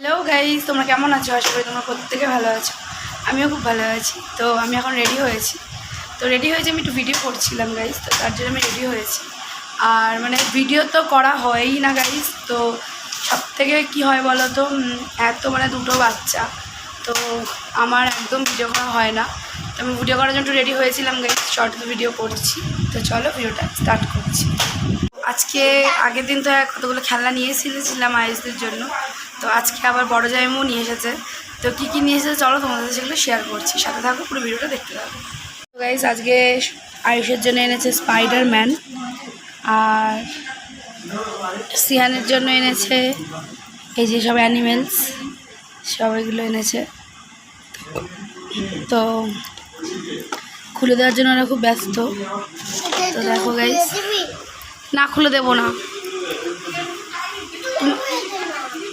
Hello guys, তোমরা কেমন আছো? আশা করি তোমরা প্রত্যেকে ভালো আছো। আমিও খুব ভালো আছি। তো আমি এখন রেডি হয়েছি। আমি একটু ভিডিও করছিলাম গাইস, তো তার জন্য আমি রেডি হয়েছি। আর মানে ভিডিও তো করা হয়ই না গাইস। তো সব থেকে কী হয় বলো তো, এত মানে দুটো বাচ্চা, তো আমার একদম ভিডিও করা হয় না। তো আমি ভিডিও করার জন্য রেডি হয়েছিলাম গাইস, শর্ট ভিডিও করছি। তো চলো ভিডিওটা স্টার্ট করছি। আজকে আগের দিন তো কতগুলো খেলনা নিয়ে এসেছিলাম আয়ুষদের জন্য। তো আজকে আবার বড় জামাইও নিয়ে এসেছে। তো কী কী নিয়ে এসেছে চলো তোমাদের সাথে সেগুলো শেয়ার করছি, সাথে থাকো, পুরো ভিডিওটা দেখতে থাকো। তো গাইস, আজকে আয়ুষের জন্য এনেছে স্পাইডারম্যান, আর সিয়ানের জন্য এনেছে এই যে সব অ্যানিমেলস, সব এগুলো এনেছে। তো খুলে দেওয়ার জন্য ওরা খুব ব্যস্ত। তো দেখো গাইস, না খুলে দেবো না।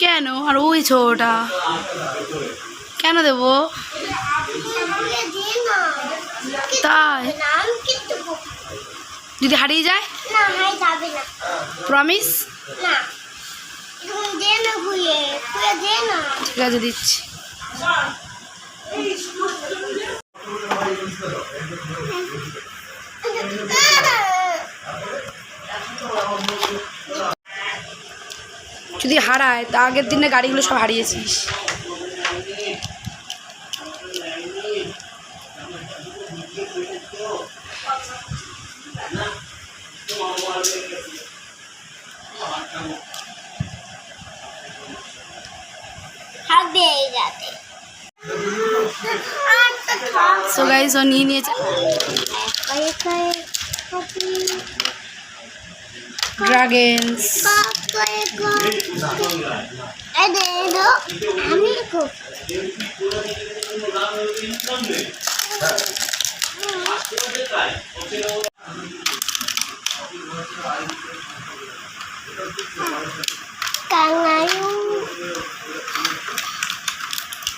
কেন? আর ওই ছোটা কেন দেবো? তাই যদি হারিয়ে যায়? প্রমিস? ঠিক আছে, দিচ্ছি। যদি হারায়, তা আগের দিনে গাড়িগুলো সব হারিয়েছিস। সো গাইস, ও নিয়ে নিয়েছে ড্রাগনস।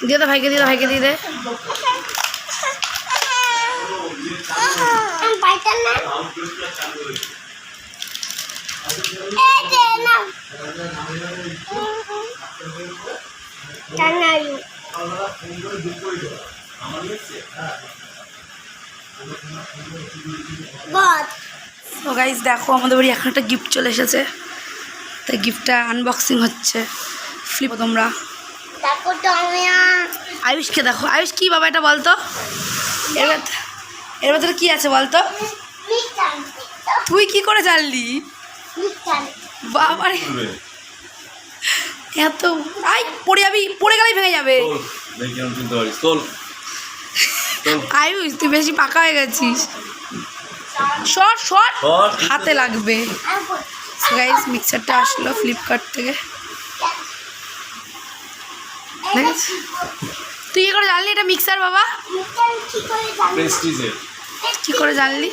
দিয়ে দে ভাইকে, দিয়ে দে। তো গাইস দেখো, আমাদের বাড়ি এখন একটা গিফট চলে এসেছে। তাই গিফটটা আনবক্সিং হচ্ছে। ফ্লিপ তোমরা আয়ুষকে দেখো। আয়ুষ কি বাবা এটা বলতো? এর ভেতরে কি আছে বলতো? তুই কি করে জানলি বাবারে? এত আই পড়ে যাবি, পড়ে গেলেই ভেঙে যাবে। আয়ুষ তুই বেশি পাকা হয়ে গেছিস। শর্ট হাতে লাগবে। গাইস, মিক্সারটা আসলো ফ্লিপকার্ট থেকে। তুই কি করে জানলি এটা মিক্সার বাবা? কি করে জানলি?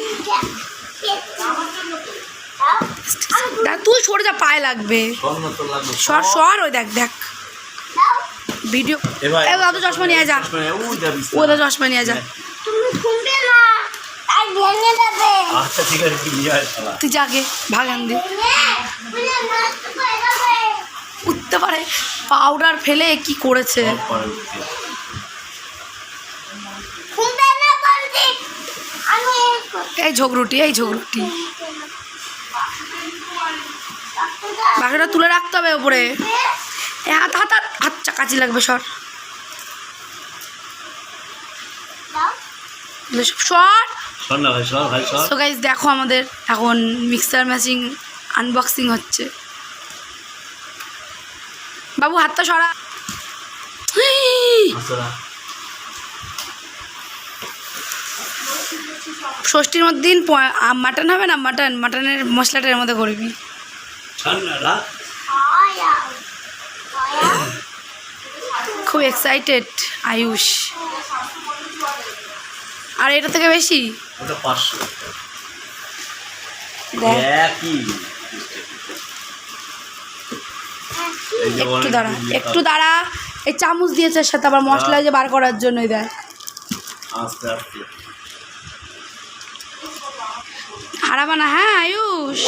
তুই সরে যা, পায়ে লাগবে। সর ওই দেখ ভিডিও। দাদু চশমা নিয়ে যা, ও দাদু চশমা নিয়ে যা। তুই যাকে ভাগান দে। উঠতে পারে। পাউডার ফেলে কি করেছে? এই ঝগড়ুটি বাকিটা তুলে রাখতে হবে ওপরে। হাত কাচি লাগবে। সর সো গাইস দেখো, আমাদের এখন মিক্সার মেশিন আনবক্সিং হচ্ছে। বাবু হাতটা সরা। ষষ্ঠীর মধ্যে দিন মাটন হবে না? মাটনের মশলাটা এর মধ্যে করবি। খুব এক্সাইটেড আয়ুষ। আর এটা থেকে বেশি একটু দাঁড়া। এই চামচ দিয়েছে সাথে আবার মশলা যে বার করার জন্যই দেয়। হারাবানা। হ্যাঁ আয়ুষ,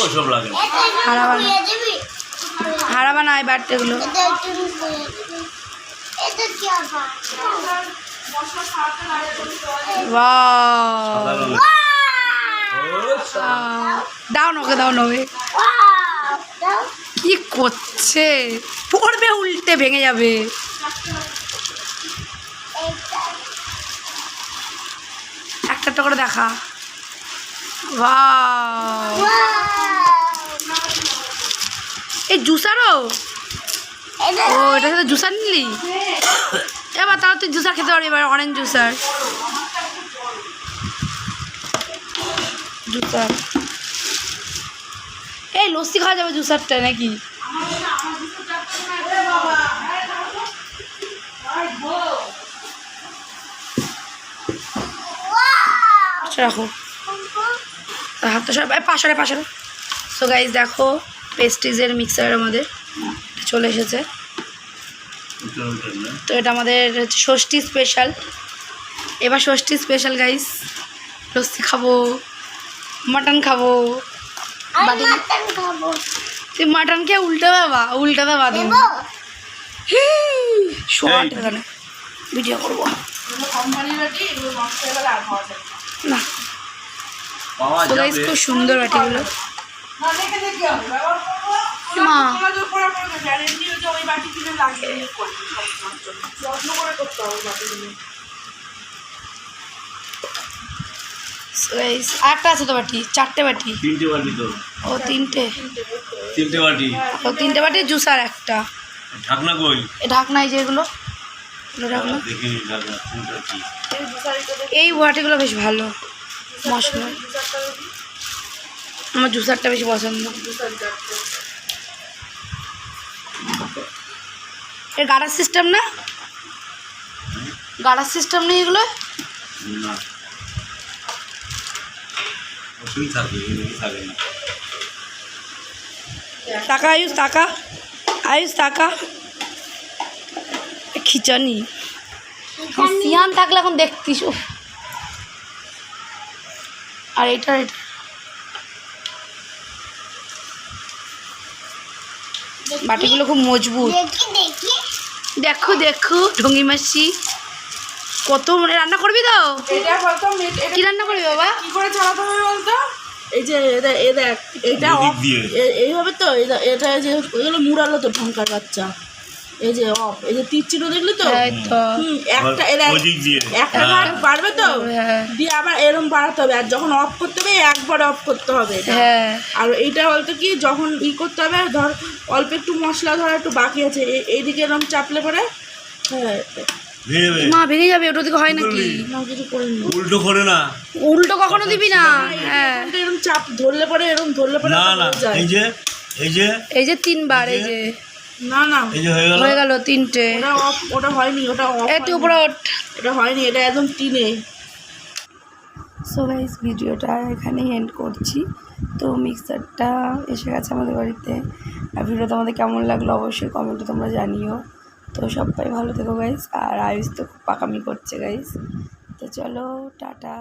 হারাবানা এবার এগুলো। দাও নকে দাও নবে কি করছে পড়বে উল্টে ভেঙে যাবে একটা করে দেখা এই জুসারও ও এটা সাথে জুসার নিলি এবার তাও তুই জুসার খেতে পারবি এবার অরেঞ্জ জুসার জুসার এই লস্যি খাওয়া যাবে জুসারটা নাকি রাখো হাতটা সব পাশারে পাশারে সো গাইজ দেখো পেস্ট্রিজের মিক্সার আমাদের চলে এসেছে তো এটা আমাদের হচ্ছে ষষ্ঠী স্পেশাল এবার ষষ্ঠী স্পেশাল গাইজ লস্যি খাবো মাটন খাবো তুই মাটন খেয়ে উল্টে দেবা শর্ট এখানে ভিডিও করবো না খুব সুন্দর বাটিগুলো মা আরেকটা আছে তো বাটি 4টে বাটি 3টে বাটি তো ও 3টে বাটি ও 3টে বাটি জুসার একটা ঢাকনা কই এই ঢাকনাই যেগুলো ঢাকনা দেখিনি ঢাকনা কোনটা কি এই বাটিগুলো বেশ ভালো মশলা আমার জুসারটা বেশি পছন্দ এর গাড়ার সিস্টেম না গাড়ার সিস্টেম নেই এগুলো না টাকা আয়ুষ টাকা খিচানি সিয়ান থাকলে এখন দেখতিস আর এটা বাটিগুলো খুব মজবুত দেখো ঢঙ্গি মাসি কত রান্না করবি তো কি রান্না করবি বাবা কি করে চালাতে হবে বলতো এই যে দেখ এটা এইভাবে তো এটা যে ওইগুলো মুড়ালো তো ঢঙ্কার বাচ্চা এই যে অফ এই যে তীর চিহ্ন দেখলি তো একটা একটা বাড়বে তো দিয়ে আবার এরকম বাড়াতে হবে আর যখন অফ করতে হবে একবার অফ করতে হবে আর এইটা বলতে কি যখন করতে হবে ধর অল্প একটু মশলা ধর একটু বাকি আছে এইদিকে এরকম চাপলে পরে মা ভেঙে যাবে ওটা দিকে হয় নাকি উল্টো করে না উল্টো কখনো দিবি না এরকম চাপ ধরলে পরে এই যে 3বার এই যে না হয়ে গেল 3টে ওটা হয়নি ওটা একটু উপরে ওটা হয়নি এটা একদম 3-এ সো গাইস ভিডিওটা এখানেই এন্ড করছি তো মিক্সারটা এসে গেছে আমাদের বাড়িতে আর ভিডিও তোমাদের কেমন লাগলো অবশ্যই কমেন্টে তোমরা জানিও তো সবাই ভালো থেকো গাইস আর আয়ুষ তো খুব পাকামি করছে গাইস তো চলো টাটা।